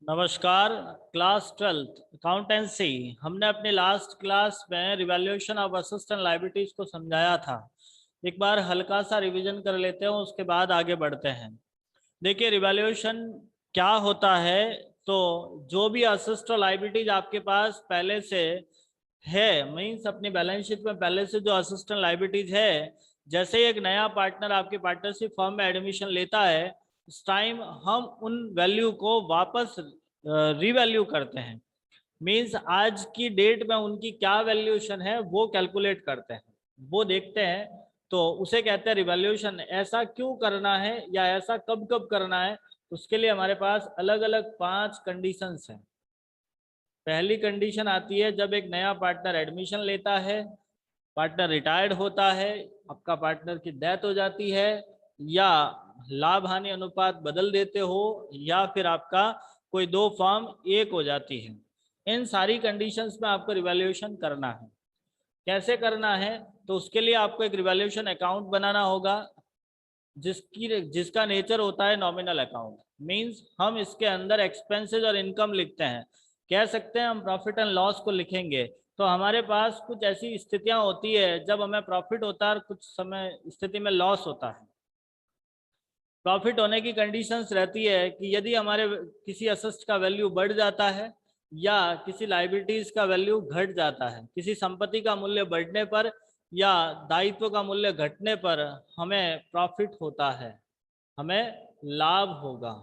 नमस्कार। Class 12th accountancy. हमने अपने लास्ट क्लास में रिवैल्यूएशन ऑफ असिस्टेंट लायबिलिटीज को समझाया था। एक बार हल्का सा रिवीजन कर लेते हैं, उसके बाद आगे बढ़ते हैं। देखिए, रिवैल्यूएशन क्या होता है। तो जो भी असिस्टेंट लायबिलिटीज आपके पास पहले से है, मीन्स अपनी बैलेंस शीट में पहले से जो असिस्टेंट लायबिलिटीज है, जैसे ही एक नया पार्टनर आपकी पार्टनरशिप फर्म में एडमिशन लेता है, उस टाइम हम उन वैल्यू को वापस रीवैल्यू करते हैं। मीन्स आज की डेट में उनकी क्या वैल्यूएशन है वो कैलकुलेट करते हैं, वो देखते हैं। तो उसे कहते हैं रिवैल्यूएशन। ऐसा क्यों करना है या ऐसा कब कब करना है, उसके लिए हमारे पास अलग अलग 5 कंडीशंस हैं। पहली कंडीशन आती है जब एक नया पार्टनर एडमिशन लेता है, पार्टनर रिटायर्ड होता है, आपका पार्टनर की डेथ हो जाती है, या लाभ हानि अनुपात बदल देते हो, या फिर आपका कोई दो फर्म एक हो जाती है। इन सारी कंडीशंस में आपको रिवैल्यूएशन करना है। कैसे करना है? तो उसके लिए आपको एक रिवैल्यूएशन अकाउंट बनाना होगा, जिसका नेचर होता है नॉमिनल अकाउंट। मींस हम इसके अंदर एक्सपेंसेस और इनकम लिखते हैं। कह सकते हैं हम प्रॉफिट एंड लॉस को लिखेंगे। तो हमारे पास कुछ ऐसी स्थितियां होती है जब हमें प्रॉफिट होता है और कुछ समय स्थिति में लॉस होता है। प्रॉफिट होने की कंडीशंस रहती है कि यदि हमारे किसी असेस्ट का वैल्यू बढ़ जाता है या किसी लाइबिलिटीज का वैल्यू घट जाता है, किसी संपत्ति का मूल्य बढ़ने पर या दायित्व का मूल्य घटने पर हमें प्रॉफिट होता है, हमें लाभ होगा।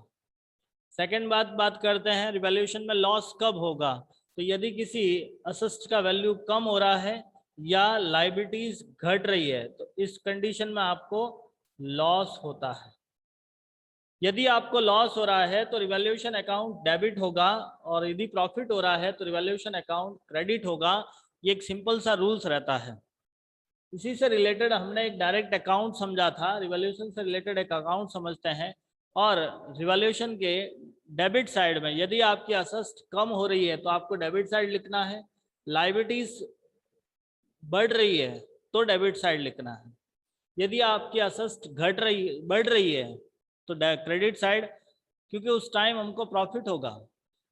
सेकेंड बात करते हैं रिवैल्यूएशन में लॉस कब होगा। तो यदि किसी असेस्ट का वैल्यू कम हो रहा है या लाइबिलिटीज घट रही है, तो इस कंडीशन में आपको लॉस होता है। यदि आपको लॉस हो रहा है तो रिवैल्यूएशन अकाउंट डेबिट होगा, और यदि प्रॉफिट हो रहा है तो रिवैल्यूएशन अकाउंट क्रेडिट होगा। ये एक सिंपल सा रूल्स रहता है। इसी से रिलेटेड हमने एक डायरेक्ट अकाउंट समझा था, रिवैल्यूएशन से रिलेटेड एक अकाउंट समझते हैं। और रिवैल्यूएशन के डेबिट साइड में यदि आपकी असेस्ट कम हो रही है तो आपको डेबिट साइड लिखना है, लायबिलिटीज बढ़ रही है तो डेबिट साइड लिखना है। यदि आपकी असेस्ट घट रही बढ़ रही है तो क्रेडिट साइड, क्योंकि उस टाइम हमको प्रॉफिट होगा।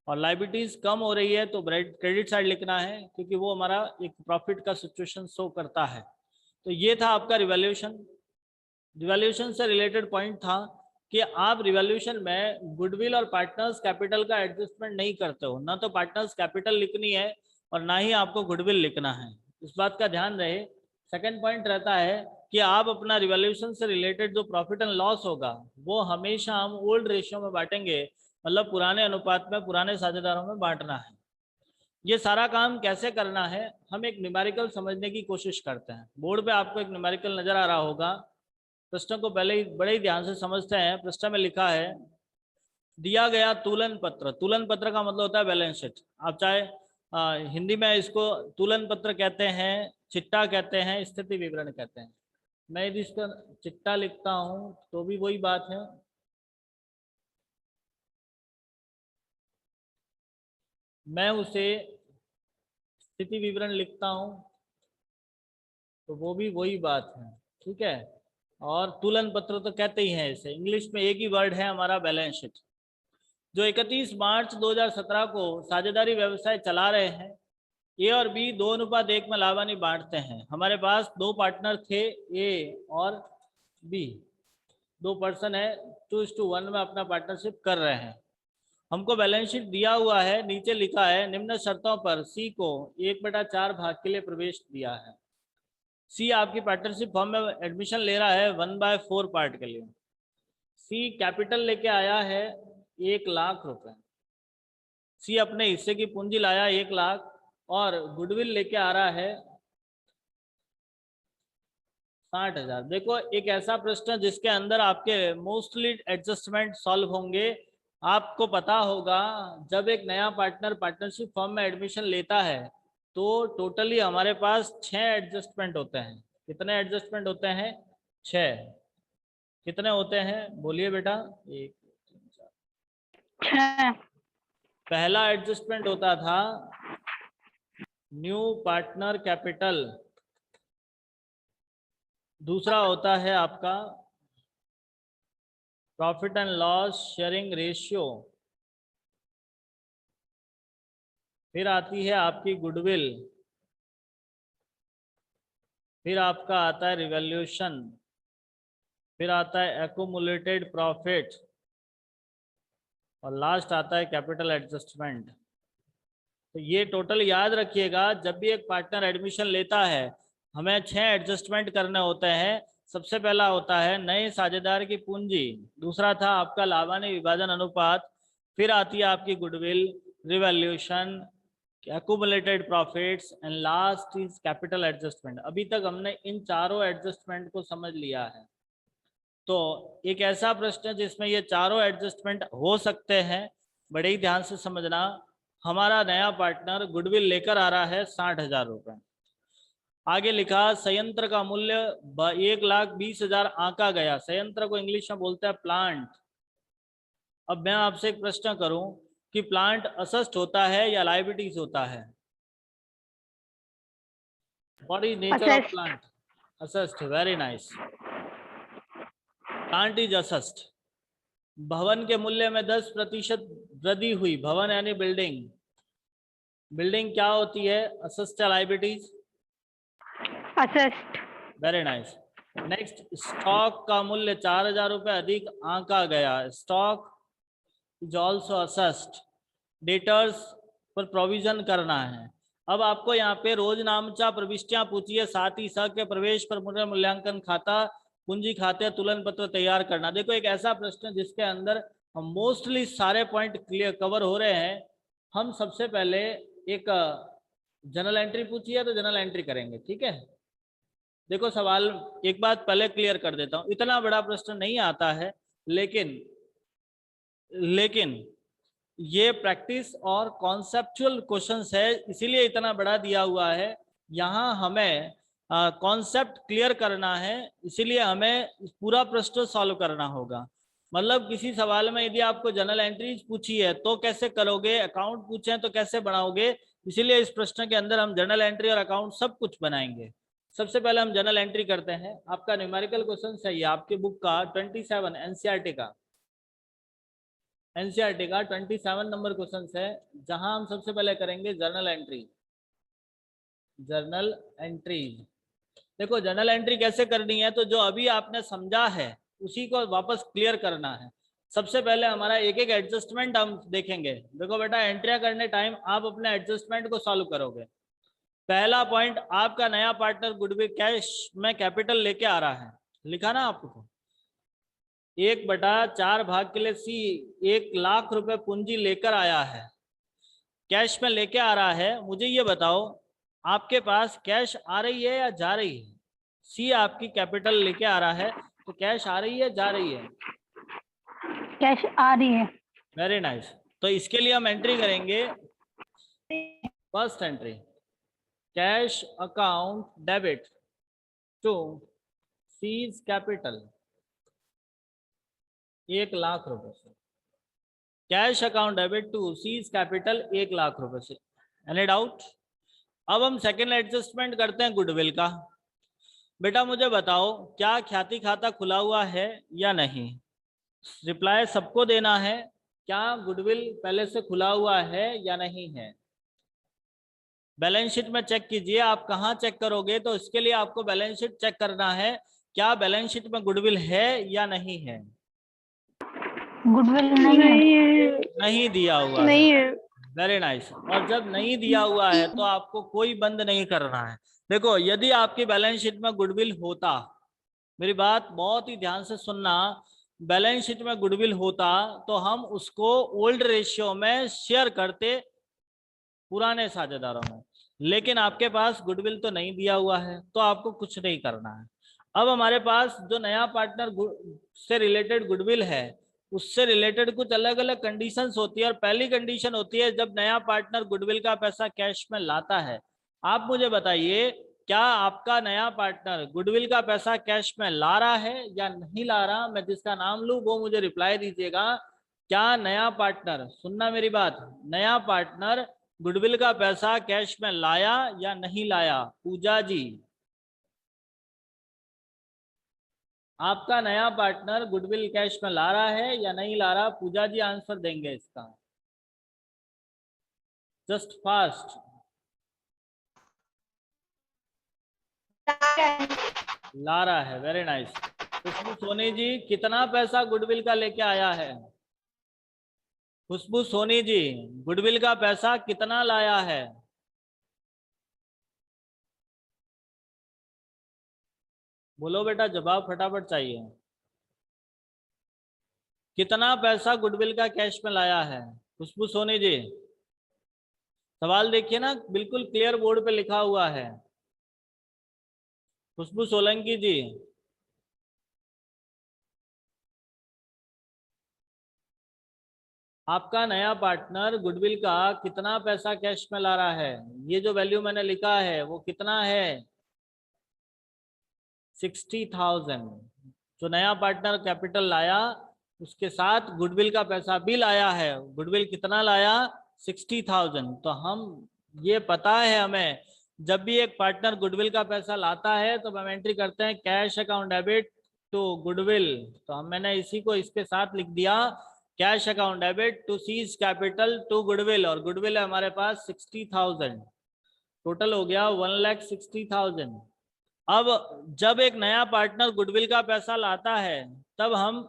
और लाइबिलिटीज कम हो रही है तो क्रेडिट साइड लिखना है, क्योंकि वो हमारा एक प्रॉफिट का सिचुएशन शो करता है। तो ये था आपका रिवैल्यूएशन। रिवैल्यूएशन से रिलेटेड पॉइंट था कि आप रिवैल्यूएशन में गुडविल और पार्टनर्स कैपिटल का एडजस्टमेंट नहीं करते हो। ना तो पार्टनर्स कैपिटल लिखनी है और ना ही आपको गुडविल लिखना है, इस बात का ध्यान रहे। सेकंड पॉइंट रहता है कि आप अपना रिवैल्यूएशन से रिलेटेड जो प्रॉफिट एंड लॉस होगा वो हमेशा हम ओल्ड रेशियो में बांटेंगे, मतलब पुराने अनुपात में पुराने साझेदारों में बांटना है। ये सारा काम कैसे करना है, हम एक न्यूमेरिकल समझने की कोशिश करते हैं। बोर्ड पे आपको एक न्यूमेरिकल नजर आ रहा होगा। प्रश्न को पहले ही बड़े ही ध्यान से समझते हैं। प्रश्न में लिखा है, दिया गया तुलन पत्र। तुलन पत्र का मतलब होता है बैलेंस शीट। आप चाहे हिंदी में इसको तुलन पत्र कहते हैं, चिट्टा कहते हैं, स्थिति विवरण कहते हैं। मैं यदि इसका चिट्टा लिखता हूं तो भी वही बात है, मैं उसे स्थिति विवरण लिखता हूं तो वो भी वही बात है। ठीक है। और तुलन पत्र तो कहते ही हैं इसे, इंग्लिश में एक ही वर्ड है हमारा, बैलेंस शीट। जो 31 मार्च 2017 को साझेदारी व्यवसाय चला रहे हैं, ए और बी 2:1 में लाभानी बांटते हैं। हमारे पास दो पार्टनर थे, ए और बी, दो पर्सन है, 2:1 में अपना पार्टनरशिप कर रहे हैं। हमको बैलेंस शीट दिया हुआ है, नीचे लिखा है निम्न शर्तों पर सी को 1/4 भाग के लिए प्रवेश दिया है। सी आपकी पार्टनरशिप फॉर्म में एडमिशन ले रहा है 1/4 पार्ट के लिए। सी कैपिटल लेके आया है 1,00,000 रुपए। सी अपने हिस्से की पूंजी लाया 1,00,000 और गुडविल लेके आ रहा है 60,000। देखो, एक ऐसा प्रश्न जिसके अंदर आपके मोस्टली एडजस्टमेंट सॉल्व होंगे। आपको पता होगा जब एक नया पार्टनर पार्टनरशिप फर्म में एडमिशन लेता है तो टोटली हमारे पास 6 एडजस्टमेंट होते हैं। कितने एडजस्टमेंट होते हैं? 6। कितने होते हैं बोलिए बेटा? 1 2 3 4। 6। पहला एडजस्टमेंट होता था न्यू पार्टनर कैपिटल। दूसरा होता है आपका profit and loss sharing ratio. फिर आती है आपकी गुडविल, फिर आपका आता है रिवैल्यूएशन, फिर आता है एक्यूमुलेटेड प्रॉफिट और लास्ट आता है कैपिटल एडजस्टमेंट। तो ये टोटल याद रखिएगा, जब भी एक पार्टनर एडमिशन लेता है हमें 6 एडजस्टमेंट करने होते हैं। सबसे पहला होता है नए साझेदार की पूंजी, दूसरा था आपका लाभांश विभाजन अनुपात, फिर आती है आपकी goodwill, revaluation, accumulated profits and last is capital adjustment. अभी तक हमने इन चारों एडजस्टमेंट को समझ लिया है। तो एक ऐसा प्रश्न जिसमें ये चारों एडजस्टमेंट हो सकते हैं, बड़े ही ध्यान से समझना। हमारा नया पार्टनर गुडविल लेकर आ रहा है 60,000 रुपए। आगे लिखा संयंत्र का मूल्य 1,20,000 आंका गया। संयंत्र को इंग्लिश में बोलते हैं प्लांट। अब मैं आपसे एक प्रश्न करूं कि प्लांट असेस्ट होता है या लायबिलिटीज होता है? What is nature of plant? Asset. Very nice, plant is asset. भवन के मूल्य में 10% वृद्धि हुई। भवन यानी बिल्डिंग, बिल्डिंग क्या होती है? असेस्ट या liabilities? Asset. Very nice. Next, stock का मूल्य 4,000 रुपए अधिक आंका गया। Stock is also asset. Debtors पर प्रोविजन करना है। अब आपको यहाँ पे रोज नामचा प्रविष्टियां पूछी है, साथ ही सह के प्रवेश पर मूल्यांकन खाता, पूंजी खाते, तुलन पत्र तैयार करना। देखो एक ऐसा प्रश्न जिसके अंदर मोस्टली सारे पॉइंट क्लियर कवर हो रहे हैं। हम सबसे पहले एक जनरल एंट्री पूछी है तो जनरल एंट्री करेंगे, ठीक है। देखो सवाल एक बात पहले क्लियर कर देता हूँ, इतना बड़ा प्रश्न नहीं आता है, लेकिन ये प्रैक्टिस और कॉन्सेप्चुअल क्वेश्चंस है, इसीलिए इतना बड़ा दिया हुआ है। यहाँ हमें कॉन्सेप्ट क्लियर करना है, इसीलिए हमें पूरा प्रश्न सॉल्व करना होगा। मतलब किसी सवाल में यदि आपको जनरल एंट्रीज पूछी है तो कैसे करोगे, अकाउंट पूछे हैं तो कैसे बनाओगे, इसीलिए इस प्रश्न के अंदर हम जनरल एंट्री और अकाउंट सब कुछ बनाएंगे। सबसे पहले हम जनरल एंट्री करते हैं। आपका न्यूमेरिकल क्वेश्चन चाहिए आपके बुक का 27 एनसीईआरटी का। एनसीईआरटी का 27 नंबर क्वेश्चन है, जहां हम सबसे पहले करेंगे जर्नल एंट्री। जर्नल एंट्रीज, देखो जर्नल एंट्री कैसे करनी है, तो जो अभी आपने समझा है उसी को वापस क्लियर करना है। सबसे पहले हमारा एक एक एडजस्टमेंट हम देखेंगे। देखो बेटा, एंट्रिया करने टाइम आप अपने एडजस्टमेंट को सॉल्व करोगे। पहला पॉइंट, आपका नया पार्टनर गुडविल कैश में कैपिटल लेके आ रहा है, लिखा ना आपको 1/4 भाग के लिए सी 1,00,000 रुपए पूंजी लेकर आया है, कैश में लेके आ रहा है। मुझे ये बताओ आपके पास कैश आ रही है या जा रही है? सी आपकी कैपिटल लेके आ रहा है, तो कैश आ रही है जा रही है? कैश आ रही है। Very nice. तो इसके लिए हम एंट्री करेंगे। First entry, cash account debit to C's capital 1,00,000 रुपए से। Cash account debit to C's capital 1,00,000 रुपए से। Any doubt? अब हम सेकेंड एडजस्टमेंट करते हैं गुडविल का। बेटा मुझे बताओ क्या ख्याति खाता खुला हुआ है या नहीं? रिप्लाई सबको देना है, क्या गुडविल पहले से खुला हुआ है या नहीं है। बैलेंस शीट में चेक कीजिए। आप कहाँ चेक करोगे, तो इसके लिए आपको बैलेंस शीट चेक करना है, क्या बैलेंस शीट में गुडविल है या नहीं है। गुडविल नहीं दिया हुआ नहीं है। है। Very nice. और जब नहीं दिया हुआ है तो आपको कोई बंद नहीं करना है। देखो यदि आपकी बैलेंस शीट में गुडविल होता, मेरी बात बहुत ही ध्यान से सुनना, बैलेंस शीट में गुडविल होता तो हम उसको ओल्ड रेशियो में शेयर करते पुराने साझेदारों में, लेकिन आपके पास गुडविल तो नहीं दिया हुआ है तो आपको कुछ नहीं करना है। अब हमारे पास जो नया पार्टनर से रिलेटेड गुडविल है, उससे रिलेटेड कुछ अलग अलग कंडीशंस होती है। और पहली कंडीशन होती है जब नया पार्टनर गुडविल का पैसा कैश में लाता है। आप मुझे बताइए क्या आपका नया पार्टनर गुडविल का पैसा कैश में ला रहा है या नहीं ला रहा? मैं जिसका नाम लूं वो मुझे रिप्लाई दीजिएगा। क्या नया पार्टनर, सुनना मेरी बात, नया पार्टनर गुडविल का पैसा कैश में लाया या नहीं लाया? पूजा जी, आपका नया पार्टनर गुडविल कैश में ला रहा है या नहीं ला रहा? पूजा जी आंसर देंगे इसका। जस्ट फास्ट, ला रहा है। Very nice. खुशबू सोनी जी कितना पैसा गुडविल का लेके आया है? खुशबू सोनी जी गुडविल का पैसा कितना लाया है? बोलो बेटा, जवाब फटाफट चाहिए। कितना पैसा गुडविल का कैश में लाया है खुशबू सोनी जी? सवाल देखिए ना, बिल्कुल क्लियर बोर्ड पे लिखा हुआ है। खुशबू सोलंकी जी, आपका नया पार्टनर गुडविल का कितना पैसा कैश में ला रहा है? ये जो वैल्यू मैंने लिखा है वो कितना है? 60,000। जो नया पार्टनर कैपिटल लाया उसके साथ गुडविल का पैसा भी लाया है। गुडविल कितना लाया? 60,000। तो हम ये पता है हमें, जब भी एक पार्टनर गुडविल का पैसा लाता है तो हम एंट्री करते हैं cash account debit to goodwill. तो मैंने इसी को इसके साथ लिख दिया, cash account debit to C's capital to goodwill, और गुडविल है हमारे पास 60,000। टोटल हो गया 1,60,000। अब जब एक नया पार्टनर गुडविल का पैसा लाता है तब हम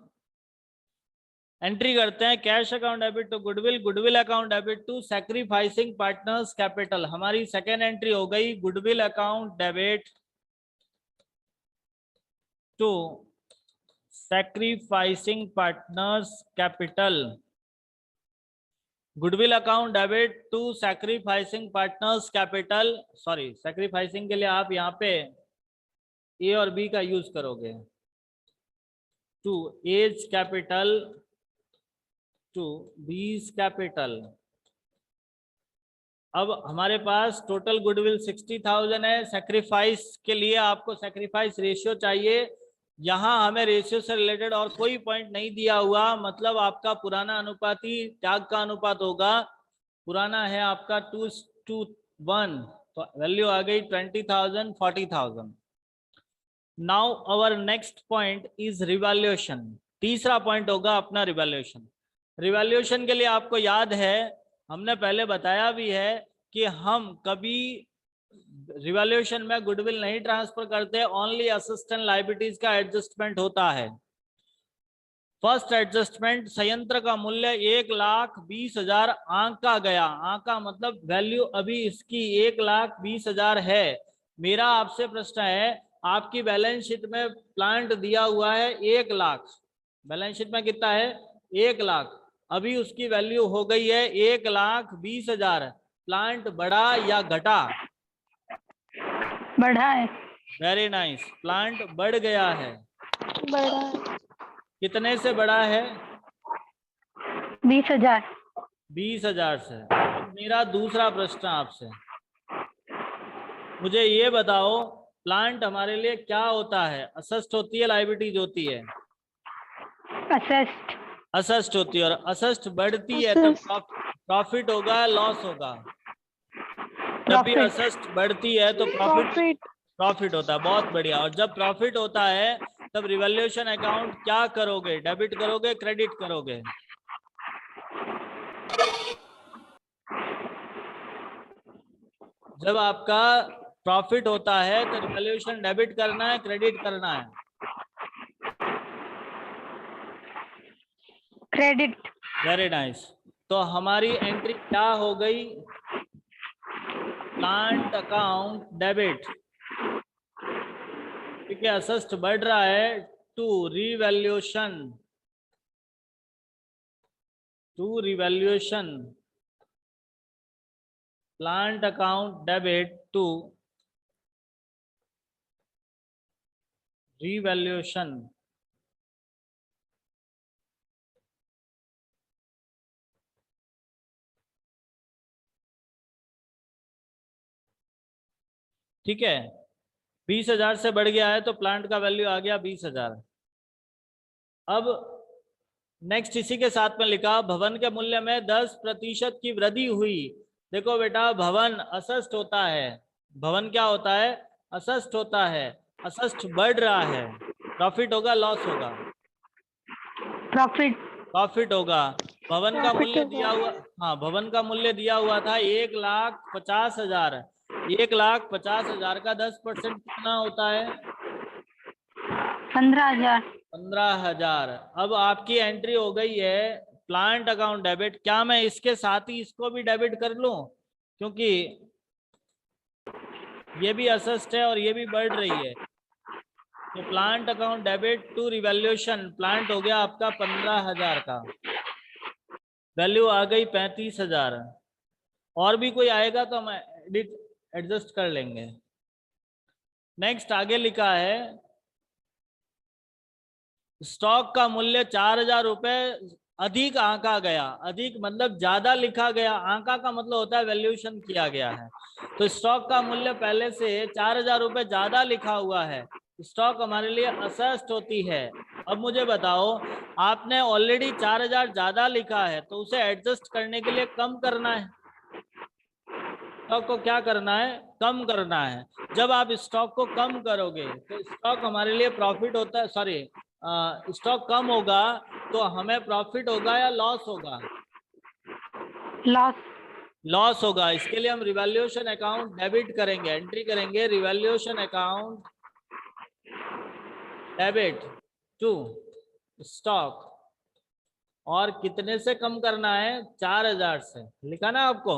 एंट्री करते हैं cash account debit to goodwill, goodwill account debit to sacrificing partners capital. हमारी सेकेंड एंट्री हो गई goodwill account debit to sacrificing partners capital. Goodwill account debit to sacrificing partners capital. Sorry, sacrificing के लिए आप यहाँ पे ए और बी का यूज करोगे। To A's capital to B's capital. अब हमारे पास टोटल गुडविल 60,000 है। सैक्रिफाइस के लिए आपको सैक्रिफाइस रेशियो चाहिए। यहाँ हमें रेशियो से रिलेटेड और कोई पॉइंट नहीं दिया हुआ, मतलब आपका पुराना अनुपात ही त्याग का अनुपात होगा। पुराना है आपका 2:1, तो वैल्यू आ गई 20,000, 40,000। Now our next point is revaluation. तीसरा पॉइंट होगा अपना रिवैल्यूएशन। रिवैल्यूएशन के लिए आपको याद है, हमने पहले बताया भी है कि हम कभी रिवैल्यूएशन में गुडविल नहीं ट्रांसफर करते, ओनली असेट्स एंड लायबिलिटीज का एडजस्टमेंट होता है। फर्स्ट एडजस्टमेंट, संयंत्र का मूल्य 1,20,000 आंका गया। आंका मतलब वैल्यू अभी इसकी 1,20,000 है। मेरा आपसे प्रश्न है, आपकी बैलेंस शीट में प्लांट दिया हुआ है 1 लाख। बैलेंस शीट में कितना है? 1 लाख। अभी उसकी वैल्यू हो गई है 1,20,000। प्लांट बढ़ा या घटा? बढ़ा है। वेरी नाइस, प्लांट बढ़ गया है। बढ़ा है। कितने से बढ़ा है? 20,000। 20,000 से। अब मेरा दूसरा प्रश्न आपसे, मुझे ये बताओ, प्लांट हमारे लिए क्या होता है? असेस्ट होती है, लायबिलिटीज होती है? असेस्ट। असेस्ट होती है। और असेस्ट बढ़ती है तो प्रॉफिट होगा, लॉस होगा? जब भी असेस्ट बढ़ती है तो प्रॉफिट होता है। बहुत बढ़िया। और जब प्रॉफिट होता है तब रिवैल्यूएशन अकाउंट क्या करोगे? डेबिट करोगे, क्रेडिट करोगे? जब आपका प्रॉफिट होता है तो रिवैल्यूएशन डेबिट करना है, क्रेडिट करना है? क्रेडिट। Very nice. तो हमारी एंट्री क्या हो गई? Plant account debit. ठीक है, असेस्ट बढ़ रहा है to revaluation plant account debit to revaluation. ठीक है, 20,000 से बढ़ गया है तो प्लांट का वैल्यू आ गया 20,000। अब नेक्स्ट इसी के साथ में लिखा, भवन के मूल्य में 10% की वृद्धि हुई। देखो बेटा, भवन असेस्ट होता है। भवन क्या होता है? असेस्ट होता है। असेस्ट बढ़ रहा है, प्रॉफिट होगा, लॉस होगा? प्रॉफिट। प्रॉफिट होगा। भवन का मूल्य दिया हुआ, हाँ भवन का मूल्य दिया हुआ था 1,50,000। 1,50,000 का 10% कितना होता है? 15,000। 15,000। अब आपकी एंट्री हो गई है प्लांट अकाउंट डेबिट। क्या मैं इसके साथ ही इसको भी डेबिट कर लूं, क्योंकि ये भी असेस्ट है और ये भी बढ़ रही है। तो plant account debit to revaluation, plant हो गया आपका 15,000 का, वैल्यू आ गई 35,000। और भी कोई आएगा तो हम एडजस्ट कर लेंगे। नेक्स्ट आगे लिखा है स्टॉक का मूल्य 4,000 रुपए अधिक आंका गया। अधिक मतलब ज्यादा लिखा गया, आंका का मतलब होता है वैल्यूएशन किया गया है। तो स्टॉक का मूल्य पहले से 4,000 रुपए ज्यादा लिखा हुआ है, स्टॉक हमारे लिए असेस्ट होती है। अब मुझे बताओ, आपने ऑलरेडी 4,000 ज्यादा लिखा है तो उसे एडजस्ट करने के लिए कम करना है। स्टॉक को क्या करना है? कम करना है। जब आप स्टॉक को कम करोगे तो स्टॉक हमारे लिए प्रॉफिट होता है, सॉरी स्टॉक कम होगा तो हमें प्रॉफिट होगा या लॉस होगा? लॉस। लॉस होगा। इसके लिए हम रिवैल्यूएशन अकाउंट डेबिट करेंगे, एंट्री करेंगे revaluation account debit to stock. और कितने से कम करना है? 4,000 से। लिखा ना आपको,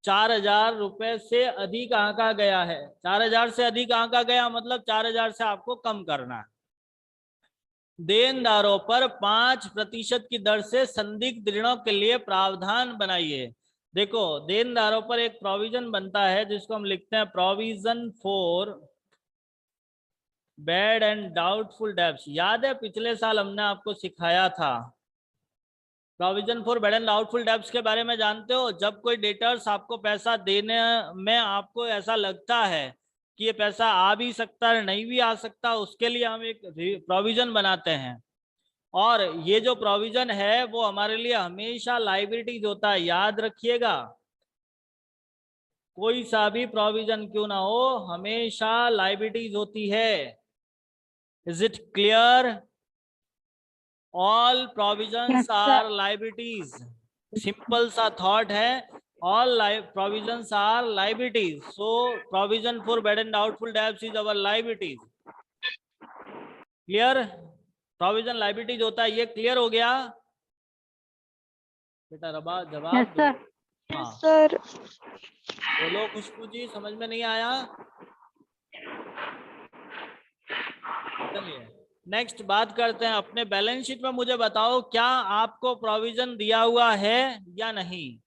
4,000 रुपए से अधिक आंका गया है। 4,000 से अधिक आंका गया मतलब 4,000 से आपको कम करना है। देनदारों पर 5% की दर से संदिग्ध ऋणों के लिए प्रावधान बनाइए। देखो, देनदारों पर एक प्रोविजन बनता है जिसको हम लिखते हैं provision for bad and doubtful debts. याद है पिछले साल हमने आपको सिखाया था provision for bad and doubtful debts के बारे में। जानते हो, जब कोई डेटर्स आपको पैसा देने में आपको ऐसा लगता है कि ये पैसा आ भी सकता है नहीं भी आ सकता, उसके लिए हम एक प्रोविजन बनाते हैं। और ये जो प्रोविजन है वो हमारे लिए हमेशा लायबिलिटीज होता है, याद रखिएगा। कोई सा भी प्रोविजन क्यों ना हो, हमेशा लायबिलिटीज होती है। Is it clear? All provisions are liabilities. Simple सा थॉट है, all provisions are liabilities. So provision for bad and doubtful debts is our liabilities. Clear? Provision liabilities होता है, ये क्लियर हो गया बेटा? रबा जवाब दो। हाँ सर। बोलो खुशबू जी, समझ में नहीं आया? चलिए नेक्स्ट बात करते हैं अपने बैलेंस शीट में। मुझे बताओ, क्या आपको प्रोविजन दिया हुआ है या नहीं?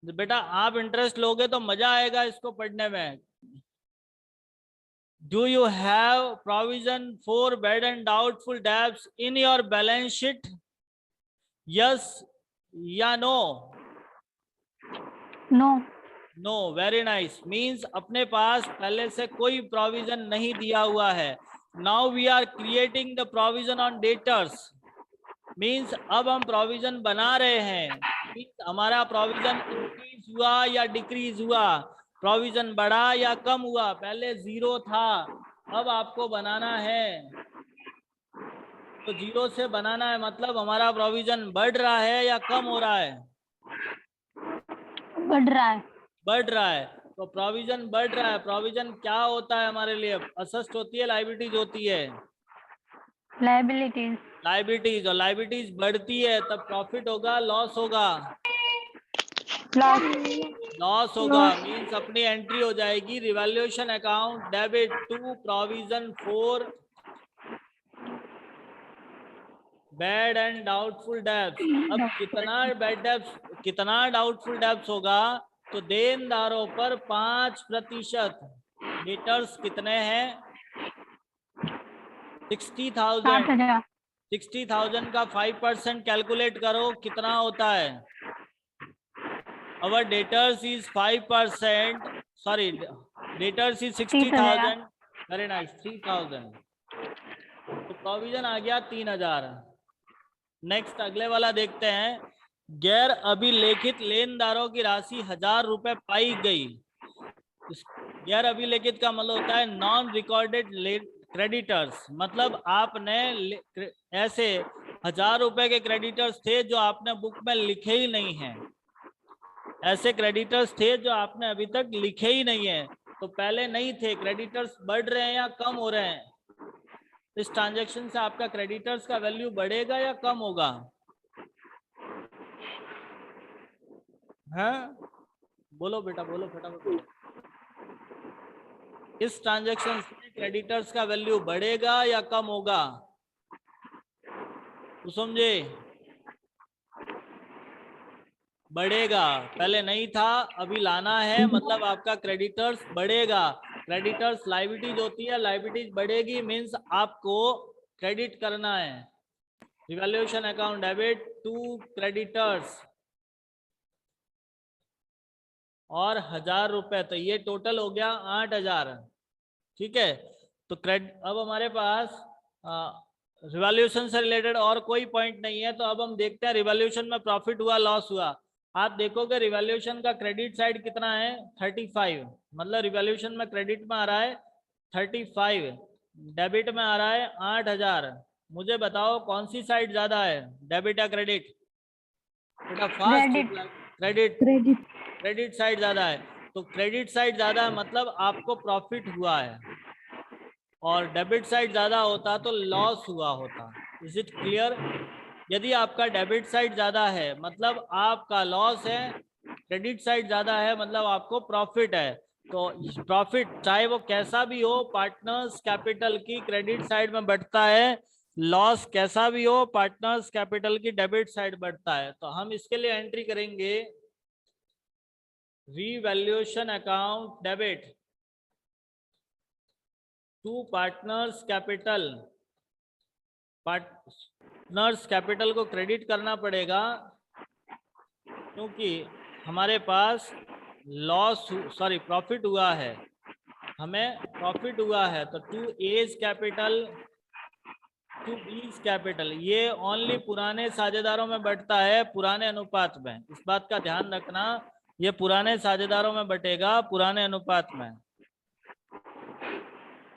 बेटा आप इंटरेस्ट लोगे तो मजा आएगा इसको पढ़ने में। Do you have provision for bad and doubtful debts in your balance sheet? Yes या no? No. No, very nice. Means अपने पास पहले से कोई प्रोविजन नहीं दिया हुआ है। Now we are creating the provision on debtors. Means अब हम प्रोविजन बना रहे हैं। मीन्स हमारा प्रोविजन इंक्रीज हुआ या डिक्रीज हुआ, प्रोविजन बढ़ा या कम हुआ। पहले 0 था, अब आपको बनाना है तो 0 से बनाना है। मतलब हमारा प्रोविजन बढ़ रहा है या कम हो रहा है? बढ़ रहा है। बढ़ रहा है। तो प्रोविजन बढ़ रहा है। प्रोविजन क्या होता है हमारे लिए? असेस्ट होती है, लायबिलिटीज होती है? लायबिलिटीज। लायबिलिटीज। और लायबिलिटीज बढ़ती है तब प्रॉफिट होगा, लॉस होगा? लॉस। लॉस होगा। मीन्स अपनी एंट्री हो जाएगी revaluation account debit to provision for bad and doubtful debts. अब कितना बैड डेब्ट्स, कितना डाउटफुल डेब्ट्स होगा? तो देनदारों पर 5%। डेटर्स कितने हैं? 60,000। 8,000। 60,000 का 5% कैलकुलेट करो, कितना होता है? Our debtors is 5%. Sorry, debtors is 60,000. Very nice, 3,000. तो प्रोविजन आ गया 3,000। नेक्स्ट अगले वाला देखते हैं। गैर अभिलेखित लेनदारों की राशि 1,000 रुपए पाई गई। गैर अभिलेखित का मतलब होता है नॉन रिकॉर्डेड क्रेडिटर्स। मतलब आपने ऐसे ₹1000 के क्रेडिटर्स थे जो आपने बुक में लिखे ही नहीं है। ऐसे क्रेडिटर्स थे जो आपने अभी तक लिखे ही नहीं है, तो पहले नहीं थे, क्रेडिटर्स बढ़ रहे हैं या कम हो रहे हैं? इस ट्रांजैक्शन से आपका क्रेडिटर्स का वैल्यू बढ़ेगा या कम होगा? हाँ बोलो बेटा, बोलो फटाफट बोलो। इस ट्रांजैक्शन से क्रेडिटर्स का वैल्यू बढ़ेगा या कम होगा? तो समझे, बढ़ेगा। पहले नहीं था, अभी लाना है, मतलब आपका क्रेडिटर्स बढ़ेगा। क्रेडिटर्स लायबिलिटीज होती है, लायबिलिटीज बढ़ेगी मींस आपको क्रेडिट करना है। Revaluation account debit to creditors और ₹1000, तो ये टोटल हो गया 8000। ठीक है, तो अब हमारे पास रिवैल्यूएशन से रिलेटेड और कोई पॉइंट नहीं है, तो अब हम देखते हैं रिवैल्यूएशन में प्रॉफिट हुआ लॉस हुआ। आप देखोगे रिवैल्यूएशन का क्रेडिट साइड कितना है, 35, मतलब रिवैल्यूएशन में क्रेडिट में आ रहा है 35, डेबिट में आ रहा है 8000। मुझे बताओ कौन सी साइड ज्यादा है, डेबिट या क्रेडिट? बेटा फास्ट, क्रेडिट, क्रेडिट साइड ज्यादा है। तो क्रेडिट साइड ज्यादा है मतलब आपको प्रॉफिट हुआ है, और डेबिट साइड ज्यादा होता तो लॉस हुआ होता। Is it clear? यदि आपका डेबिट साइड ज्यादा है मतलब आपका लॉस है, क्रेडिट साइड ज्यादा है मतलब आपको प्रॉफिट है। तो प्रॉफिट चाहे वो कैसा भी हो, पार्टनर्स कैपिटल की क्रेडिट साइड में बढ़ता है, लॉस कैसा भी हो पार्टनर्स कैपिटल की डेबिट साइड बढ़ता है। तो हम इसके लिए एंट्री करेंगे revaluation account debit to partners capital. Partners capital को क्रेडिट करना पड़ेगा क्योंकि हमारे पास प्रॉफिट हुआ है, हमें प्रॉफिट हुआ है। तो to A's capital to B's capital, ये ओनली पुराने साझेदारों में बढ़ता है, पुराने अनुपात में। इस बात का ध्यान रखना, ये पुराने साझेदारों में बटेगा, पुराने अनुपात में।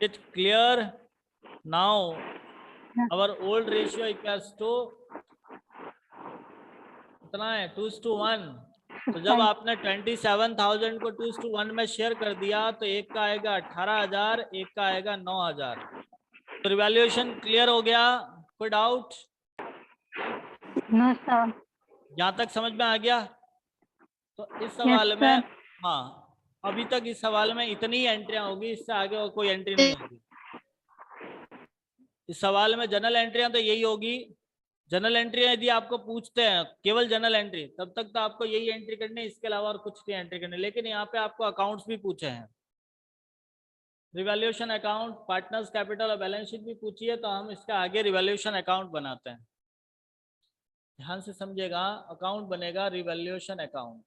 It clear? Now our old ratio equals to कितना है, 2:1। तो जब आपने 27,000 को 2:1 में शेयर कर दिया तो एक का आएगा 18,000, एक का आएगा 9,000। तो रिवैल्यूएशन क्लियर हो गया? कोई डाउट? No sir. यहाँ तक समझ में आ गया? तो इस सवाल में, हाँ अभी तक इस सवाल में इतनी एंट्रियां होगी, इससे आगे और कोई एंट्री नहीं होगी। इस सवाल में जनरल एंट्रियां तो यही होगी। जनरल एंट्री यदि आपको पूछते हैं केवल जनरल एंट्री, तब तक तो आपको यही एंट्री करनी है, इसके अलावा और कुछ नहीं एंट्री करनी। लेकिन यहाँ पे आपको अकाउंट्स भी पूछे हैं, रिवैल्यूएशन अकाउंट, पार्टनर्स कैपिटल और बैलेंस शीट भी पूछी है, तो हम इसका आगे रिवैल्यूएशन अकाउंट बनाते हैं। ध्यान से समझिएगा, अकाउंट बनेगा रिवैल्यूएशन अकाउंट।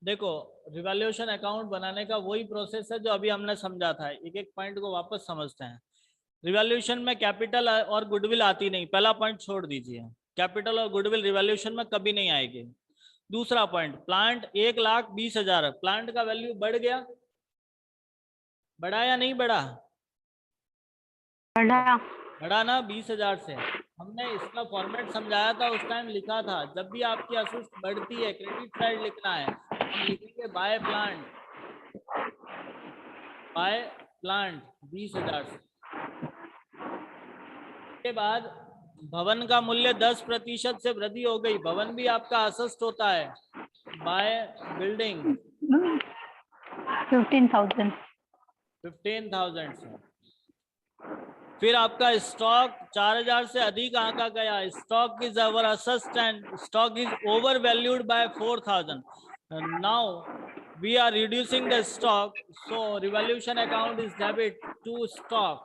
देखो रिवैल्यूएशन अकाउंट बनाने का वही प्रोसेस है जो अभी हमने समझा था। एक एक पॉइंट को वापस समझते हैं। रिवैल्यूएशन में कैपिटल और गुडविल आती नहीं, पहला पॉइंट छोड़ दीजिए, कैपिटल और गुडविल रिवैल्यूएशन में कभी नहीं आएगी। दूसरा पॉइंट, प्लांट 1,20,000, प्लांट का वैल्यू बढ़ गया, बढ़ा या नहीं बढ़ा? बढ़ा ना 20,000 से। हमने इसका फॉर्मेट समझाया था, उस टाइम लिखा था जब भी आपकी असेट्स बढ़ती है क्रेडिट साइड लिखना है, हम लिखेंगे बाय प्लांट, बाय प्लांट 20,000 से। के बाद भवन का मूल्य 10% से वृद्धि हो गई, भवन भी आपका असेस्ट होता है, बाय बिल्डिंग 15,000 से। फिर आपका स्टॉक 4,000 से अधिक आंका गया, stock is our asset and stock is over valued by 4,000। Now we are reducing the stock, so revaluation account is debit to stock.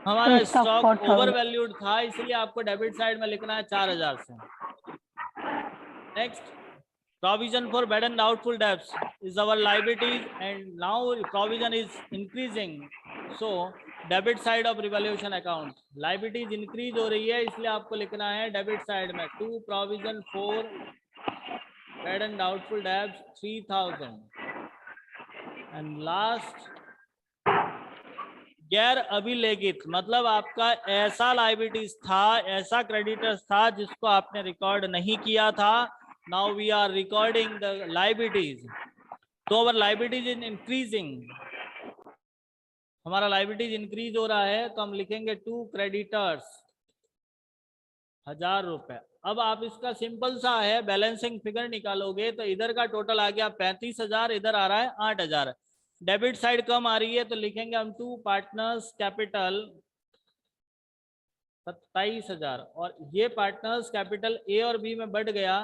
हमारा स्टॉक ओवर वैल्यूड था, इसलिए आपको डेबिट साइड में लिखना है 4,000 से। Next, provision for bad and doubtful debts is our liabilities, and now provision is increasing, so debit side of revaluation account, liabilities increase हो रही है, इसलिए आपको लिखना है डेबिट साइड में to provision for bad and doubtful debts 3,000। And last गैर अभिलेखित मतलब आपका ऐसा लाइबिलिटीज था, ऐसा क्रेडिटर्स था जिसको आपने रिकॉर्ड नहीं किया था. Now we are recording the liabilities. तो अवर लाइबिलिटीज इन इंक्रीजिंग, हमारा लाइबिलिटीज इंक्रीज हो रहा है, तो हम लिखेंगे टू क्रेडिटर्स 1000 रुपए. अब आप इसका सिंपल सा है, बैलेंसिंग फिगर निकालोगे तो इधर का टोटल आ गया 35,000, इधर आ रहा है 8,000. डेबिट साइड कम आ रही है तो लिखेंगे हम टू पार्टनर्स कैपिटल 27,000, और ये पार्टनर्स कैपिटल ए और बी में बढ़ गया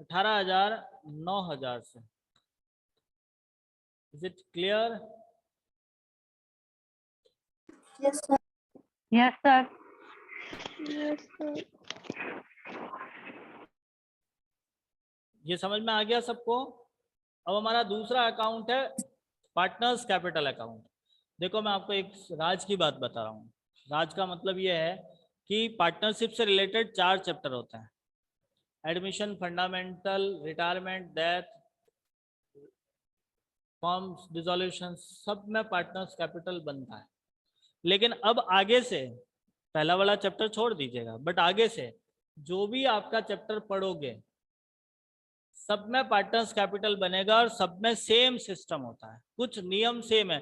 18,000 9,000 से. Is it clear? Yes sir. Yes sir. ये समझ में आ गया सबको? अब हमारा दूसरा अकाउंट है पार्टनर्स कैपिटल अकाउंट. देखो मैं आपको एक राज की बात बता रहा हूँ. राज का मतलब ये है कि पार्टनरशिप से रिलेटेड 4 चैप्टर होते हैं. Admission, fundamental, retirement, death, forms, dissolution, सब में पार्टनर्स कैपिटल बनता है. लेकिन अब आगे से, पहला वाला चैप्टर छोड़ दीजिएगा, बट आगे से जो भी आपका चैप्टर पढ़ोगे सब में पार्टनर्स कैपिटल बनेगा और सब में सेम सिस्टम होता है, कुछ नियम सेम है.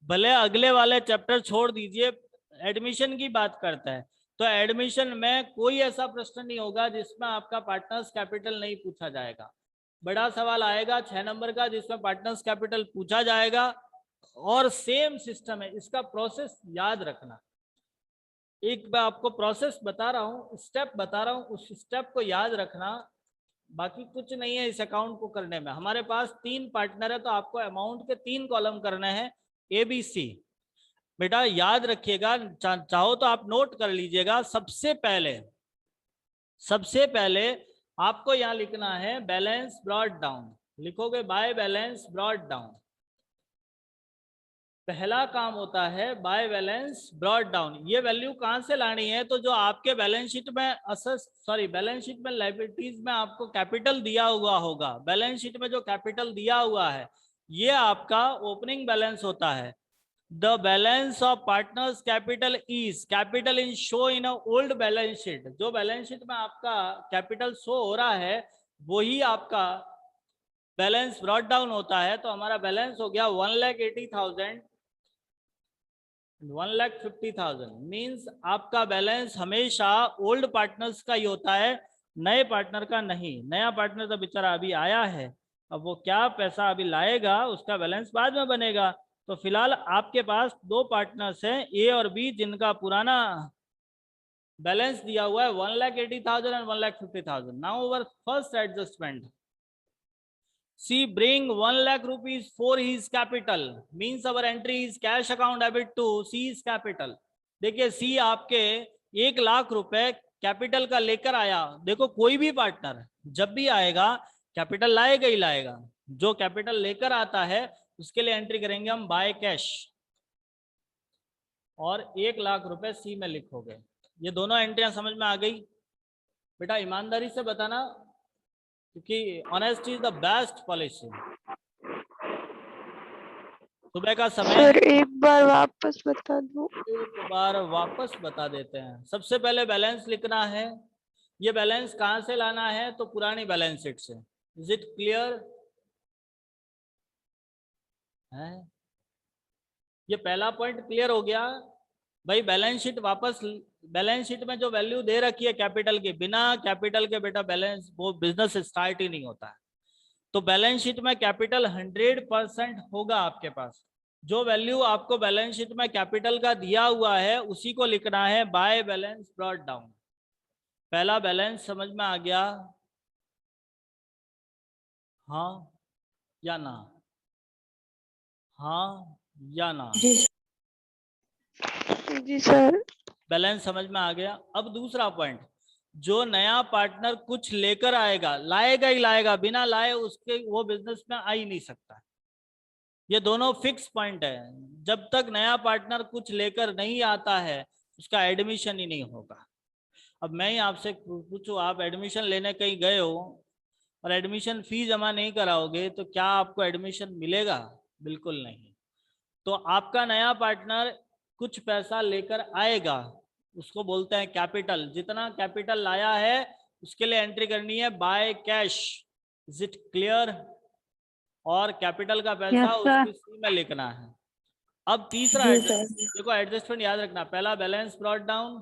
भले अगले वाले चैप्टर छोड़ दीजिए, एडमिशन की बात करता है तो एडमिशन में कोई ऐसा प्रश्न नहीं होगा जिसमें आपका पार्टनर्स कैपिटल नहीं पूछा जाएगा. बड़ा सवाल आएगा 6 नंबर का जिसमें पार्टनर्स कैपिटल पूछा जाएगा और सेम सिस्टम है. इसका प्रोसेस याद रखना. एक बार आपको प्रोसेस बता रहा हूँ, स्टेप बता रहा हूँ, उस स्टेप को याद रखना. बाकी कुछ नहीं है इस अकाउंट को करने में. हमारे पास 3 पार्टनर है तो आपको अमाउंट के 3 कॉलम करने हैं ABC. बेटा याद रखिएगा, चाहो तो आप नोट कर लीजिएगा. सबसे पहले आपको यहाँ लिखना है बैलेंस ब्रॉट डाउन. लिखोगे बाय बैलेंस ब्रॉट डाउन. पहला काम होता है बाय बैलेंस ब्रॉट डाउन. ये वैल्यू कहाँ से लानी है? तो जो आपके बैलेंस शीट में बैलेंस शीट में लायबिलिटीज में आपको कैपिटल दिया हुआ होगा, बैलेंस शीट में जो कैपिटल दिया हुआ है ये आपका ओपनिंग बैलेंस होता है. The balance of partners capital is capital in show in old balance sheet. जो बैलेंस शीट में आपका कैपिटल शो हो रहा है वही आपका बैलेंस ब्रॉट डाउन होता है. तो हमारा बैलेंस हो गया 1,80,000 1,50,000. मीन्स आपका बैलेंस हमेशा ओल्ड पार्टनर्स का ही होता है, नए पार्टनर का नहीं. नया पार्टनर तो बेचारा अभी आया है, अब वो क्या पैसा अभी लाएगा उसका बैलेंस बाद में बनेगा. तो फिलहाल आपके पास 2 पार्टनर्स हैं ए और बी जिनका पुराना बैलेंस दिया हुआ है 1,80,000 and 1,50,000. Now our first adjustment, C bring 1 lakh rupees for his capital, means our entry is cash account debit to C's capital. देखिए C आपके 1 लाख रुपए कैपिटल का लेकर आया. देखो कोई भी पार्टनर जब भी आएगा कैपिटल लाएगा ही लाएगा. जो कैपिटल लेकर आता है उसके लिए एंट्री करेंगे हम बाय कैश और 1 लाख रुपए C में लिखोगे. ये दोनों एंट्रियां समझ में आ गई? बेटा ईमानदारी से बताना क्योंकि honesty is the best policy. सुबह का समय सर एक बार वापस बता दो. एक बार वापस बता देते हैं. सबसे पहले बैलेंस लिखना है. ये बैलेंस कहाँ से लाना है? तो पुरानी बैलेंस शीट से. इज इट क्लियर है? ये पहला पॉइंट क्लियर हो गया भाई. बैलेंस शीट वापस, बैलेंस शीट में जो वैल्यू दे रखी है कैपिटल की, बिना कैपिटल के बेटा बैलेंस वो बिजनेस स्टार्ट ही नहीं होता है. तो बैलेंस शीट में कैपिटल 100% होगा आपके पास. जो वैल्यू आपको बैलेंस शीट में कैपिटल का दिया हुआ है उसी को लिखना है बाय बैलेंस ब्रॉट डाउन. पहला बैलेंस समझ में आ गया? हाँ या ना? हाँ या ना? जी सर. बैलेंस समझ में आ गया. अब दूसरा पॉइंट, जो नया पार्टनर कुछ लेकर आएगा लाएगा ही लाएगा, बिना लाए उसके वो बिजनेस में आ ही नहीं सकता. ये दोनों फिक्स पॉइंट है. जब तक नया पार्टनर कुछ लेकर नहीं आता है उसका एडमिशन ही नहीं होगा. अब मैं ही आपसे पूछूं, आप एडमिशन लेने कहीं गए हो और एडमिशन फी जमा नहीं कराओगे तो क्या आपको एडमिशन मिलेगा? बिल्कुल नहीं. तो आपका नया पार्टनर कुछ पैसा लेकर आएगा, उसको बोलते हैं कैपिटल। जितना कैपिटल लाया है उसके लिए एंट्री करनी है by cash. Is it clear? और कैपिटल का पैसा Yes, sir. उसकी सी में लिखना है। अब तीसरा देखो एडजस्टमेंट याद रखना, पहला बैलेंस ब्रॉट डाउन,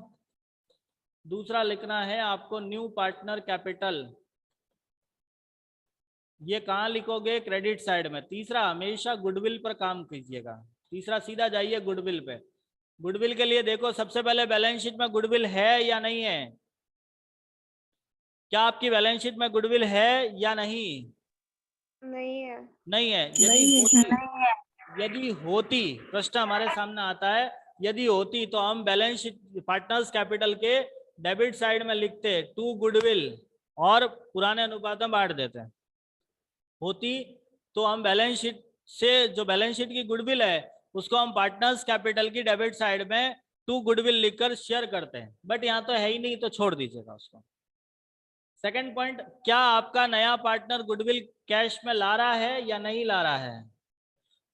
दूसरा लिखना है आपको न्यू पार्टनर कैपिटल। ये कहाँ लिखोगे? क्रेडिट साइड में। तीसरा हमेशा गुडविल पर काम कीजिएगा। तीसरा सीधा जाइए गुडविल पे। गुडविल के लिए देखो सबसे पहले बैलेंस शीट में गुडविल है या नहीं है? क्या आपकी बैलेंस शीट में गुडविल है या नहीं? नहीं है। नहीं है। यदि होती प्रश्न हमारे सामने आता है, यदि होती तो हम बैलेंस शीट पार्टनर्स कैपिटल के डेबिट साइड में लिखते टू गुडविल और पुराने अनुपात में बांट देते। होती तो हम बैलेंस शीट से जो बैलेंस शीट की गुडविल है उसको हम पार्टनर्स कैपिटल की डेबिट साइड में टू गुडविल लिखकर शेयर करते हैं, बट यहाँ तो है ही नहीं तो छोड़ दीजिएगा उसको। सेकंड पॉइंट, क्या आपका नया पार्टनर गुडविल कैश में ला रहा है या नहीं ला रहा है?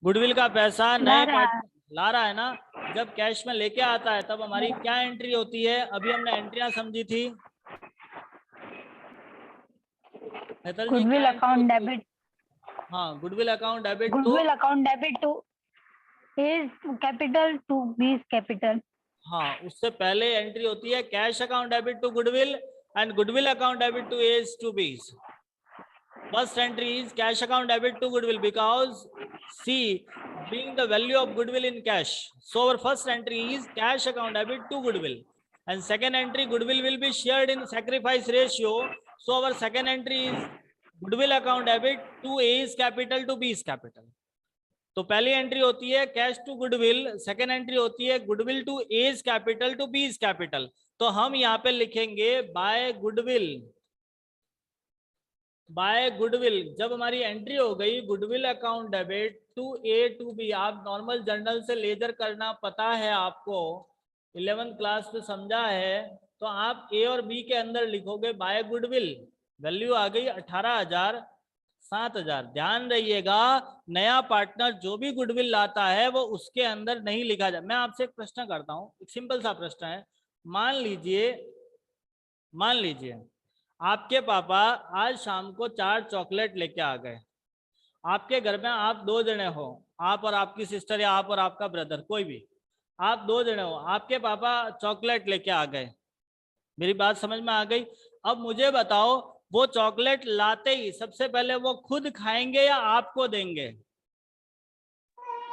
गुडविल का पैसा नए पार्टनर ला रहा है ना। जब कैश में लेके आता है तब हमारी क्या एंट्री होती है? अभी हमने एंट्रियां समझी थी। Goodwill account debit. हाँ, goodwill account debit to A's capital to B's capital. हाँ, उससे पहले एंट्री होती है cash account debit to goodwill and goodwill account debit to A's to B's. First entry is cash account debit to goodwill because C being the value of goodwill in cash. So our first entry is cash account debit to goodwill. And second entry, goodwill will be shared in sacrifice ratio. So our second entry is goodwill account debit to A's capital to B's capital. तो पहली entry होती है cash to goodwill, second entry होती है goodwill to A's capital to B's capital. तो हम यहाँ पे लिखेंगे बाय गुडविल। बाय गुडविल जब हमारी एंट्री हो गई goodwill account debit to A to B, आप नॉर्मल जर्नल से लेजर करना पता है आपको, 11th क्लास में समझा है, तो आप ए और बी के अंदर लिखोगे बाय गुडविल। वैल्यू आ गई 18,000 7,000। ध्यान रहिएगा नया पार्टनर जो भी गुडविल लाता है वो उसके अंदर नहीं लिखा जाए। मैं आपसे एक प्रश्न करता हूँ, एक सिंपल सा प्रश्न है। मान लीजिए आपके पापा आज शाम को 4 चॉकलेट लेके आ गए। आपके घर में आप 2 जने हो, आप और आपकी सिस्टर या आप और आपका ब्रदर, कोई भी, आप 2 जने हो। आपके पापा चॉकलेट लेके आ गए। मेरी बात समझ में आ गई? अब मुझे बताओ वो चॉकलेट लाते ही सबसे पहले वो खुद खाएंगे या आपको देंगे?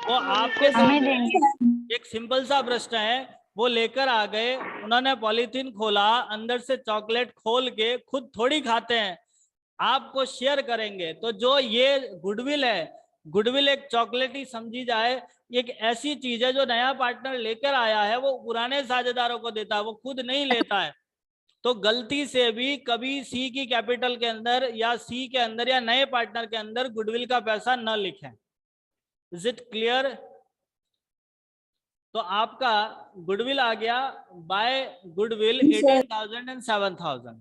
वो आपके सामने एक सिंपल सा प्रश्न है। वो लेकर आ गए, उन्होंने पॉलीथीन खोला, अंदर से चॉकलेट खोल के खुद थोड़ी खाते हैं, आपको शेयर करेंगे। तो जो ये गुडविल है, गुडविल एक चॉकलेट ही समझी जाए, एक ऐसी चीज है जो नया पार्टनर लेकर आया है वो पुराने साझेदारों को देता है, वो खुद नहीं लेता है। तो गलती से भी कभी सी की कैपिटल के अंदर या सी के अंदर या नए पार्टनर के अंदर गुडविल का पैसा न लिखें। Is it clear? तो आपका गुडविल आ गया बाय गुडविल 18,000 एंड 7,000।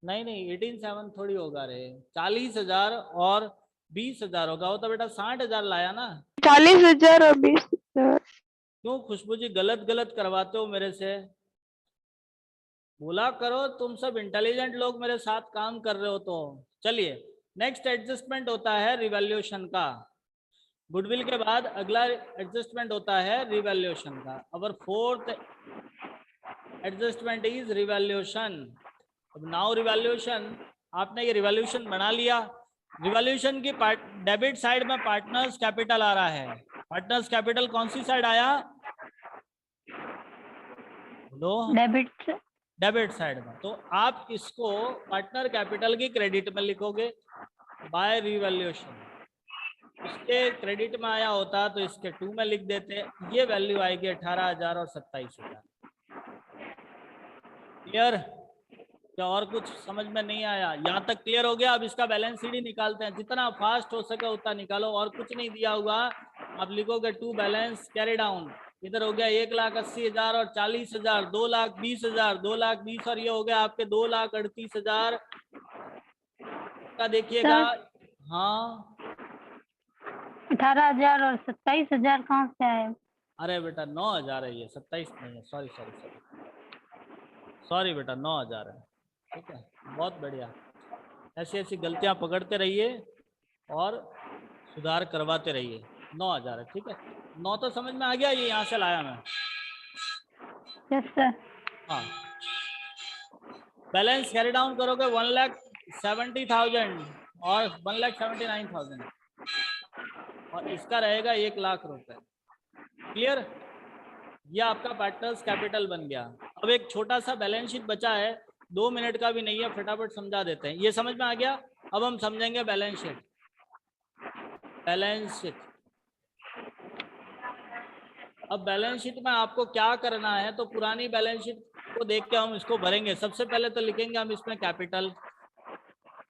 नहीं 18,700 थोड़ी होगा रे, 40,000 और 20,000 होगा। वो तो बेटा 60,000 लाया ना। 40,000 और 20,000। क्यों खुशबू जी गलत करवाते हो मेरे से? बोला करो, तुम सब इंटेलिजेंट लोग मेरे साथ काम कर रहे हो। तो चलिए नेक्स्ट एडजस्टमेंट होता है रिवैल्यूएशन का। गुडविल के बाद अगला एडजस्टमेंट होता है रिवैल्यूएशन का। अवर फोर्थ एडजस्टमेंट इज रिवैल्यूएशन। अब नाउ रिवैल्यूएशन, आपने ये रिवैल्यूएशन बना लिया। रिवैल्यूएशन की डेबिट साइड में पार्टनर्स कैपिटल आ रहा है। पार्टनर्स कैपिटल कौन सी साइड आया? डेबिट साइड में। तो आप इसको पार्टनर कैपिटल की क्रेडिट में लिखोगे बाय रिवैल्यूएशन। इसके क्रेडिट में आया होता तो इसके 2 में लिख देते। ये वैल्यू आएगी 18,000 और 27,000। क्लियर? क्या और कुछ समझ में नहीं आया? यहाँ तक क्लियर हो गया? अब इसका बैलेंस शीट ही निकालते हैं, जितना फास्ट हो सके उतना निकालो। और कुछ नहीं दिया हुआ, आप लिखोगे टू बैलेंस कैरी डाउन। इधर हो गया 1,80,000 और 40,000, 2,20,000, 2,20,000 और ये हो गया आपके 2,38,000 का। देखिएगा हाँ 18,000 और 27,000 कहाँ से आए? अरे बेटा 9,000 है, ये 27 नहीं है, सॉरी बेटा 9,000 है। ठीक है, बहुत बढ़िया। ऐसी ऐसी गलतियां पकड़ते रहिए और सुधार करवाते रहिए। 9,000 है, ठीक है। 9 तो समझ में आ गया, ये यहाँ से लाया मैं। Yes sir. हाँ, बैलेंस कैरी डाउन करोगे 1,70,000 और 1,79,000 और इसका रहेगा 1,00,000 रुपए। क्लियर? ये आपका पार्टनर्स कैपिटल बन गया। अब एक छोटा सा बैलेंस शीट बचा है, 2 मिनट का भी नहीं है, फटाफट समझा देते हैं। ये समझ में आ गया? अब हम समझेंगे बैलेंस शीट। अब बैलेंस शीट में आपको क्या करना है, तो पुरानी बैलेंस शीट को देख के हम इसको भरेंगे। सबसे पहले तो लिखेंगे हम इसमें कैपिटल।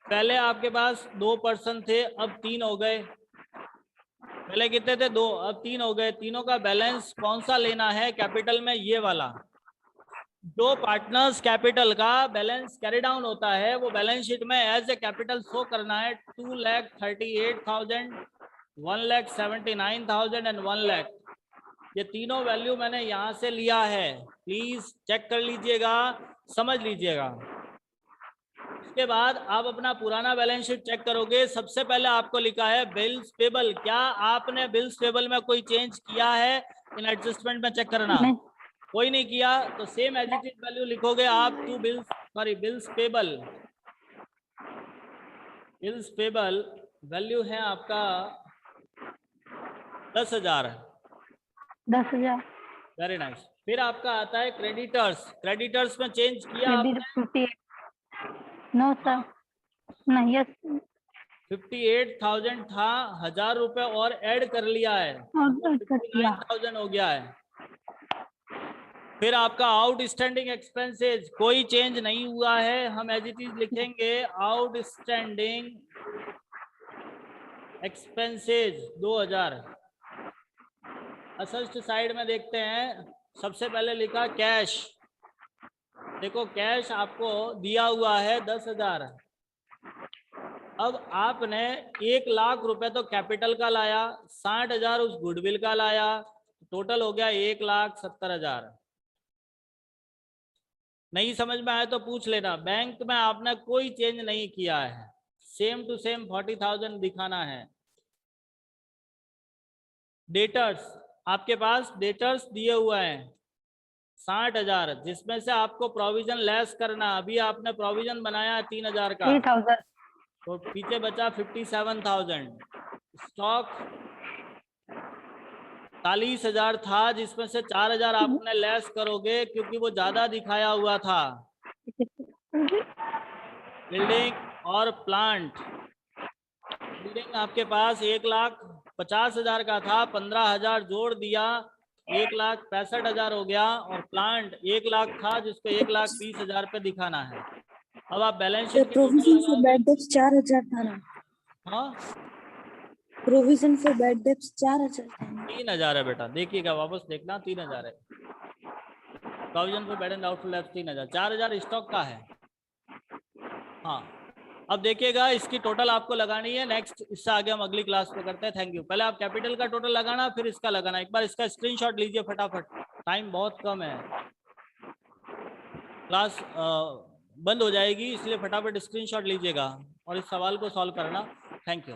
पहले आपके पास 2 पर्सन थे, अब 3 हो गए। पहले कितने थे? 2, अब 3 हो गए। तीनों का बैलेंस कौन सा लेना है कैपिटल में? ये वाला। जो पार्टनर्स कैपिटल का बैलेंस कैरी डाउन होता है वो बैलेंस शीट में एज ए कैपिटल शो करना है। 2,38,000, 1,79,000 एंड 1,00,000। ये तीनों वैल्यू मैंने यहाँ से लिया है, प्लीज चेक कर लीजिएगा, समझ लीजिएगा। उसके बाद आप अपना पुराना बैलेंस शीट चेक करोगे। सबसे पहले आपको लिखा है बिल्स पेबल। क्या आपने बिल्स पेबल में कोई चेंज किया है? इन एडजस्टमेंट में चेक करना। कोई नहीं किया तो same as it is value लिखोगे आप। बिल्स पेबल वैल्यू है आपका 10,000। 10,000। Very nice. फिर आपका आता है क्रेडिटर्स में चेंज किया आपने? 58। नो सर, नहीं। यस, 58,000 था, 1,000 रुपए और ऐड कर लिया है, 59,000 हो गया है। फिर आपका आउटस्टैंडिंग एक्सपेंसेस कोई चेंज नहीं हुआ है, हम एज इट इज लिखेंगे आउटस्टैंडिंग एक्सपेंसेस 2,000। असिस्ट साइड में देखते हैं, सबसे पहले लिखा कैश। देखो कैश आपको दिया हुआ है 10,000। अब आपने 1,00,000 रुपए तो कैपिटल का लाया, 60,000 उस गुडविल का लाया, टोटल हो गया 1,70,000। नहीं समझ में आया तो पूछ लेना। बैंक में आपने कोई चेंज नहीं किया है, सेम टू सेम 40,000 दिखाना है। डेटर्स, आपके पास डेटर्स दिए हुए हैं 60,000, जिसमें से आपको प्रोविजन लेस करना। अभी आपने प्रोविजन बनाया 3,000 का, 3,000। तो पीछे बचा 57,000। स्टॉक 40,000 था, जिसमें से 4,000 आपने लेस करोगे क्योंकि वो ज्यादा दिखाया हुआ था। बिल्डिंग और प्लांट, बिल्डिंग आपके पास 1,50,000 का था, 15,000 जोड़ दिया, 1,65,000 हो गया। और प्लांट 1,00,000 था, जिसको 1,20,000 पे दिखाना है। अब आप balance sheet provision for bad debts 4,000 था ना? हाँ, प्रोविजन फॉर बैड डेब्ट्स 4,000 था ना? 3,000 है बेटा, देखिएगा वापस देखना, 3,000 है provision for bad and doubtful debts 3,000। 4,000 stock का है। हाँ, अब देखिएगा इसकी टोटल आपको लगानी है। नेक्स्ट, इससे आगे हम अगली क्लास में करते हैं। Thank you. पहले आप कैपिटल का टोटल लगाना, फिर इसका लगाना। एक बार इसका स्क्रीनशॉट लीजिए फटाफट, टाइम बहुत कम है, क्लास बंद हो जाएगी, इसलिए फटाफट स्क्रीनशॉट लीजिएगा और इस सवाल को सॉल्व करना। Thank you.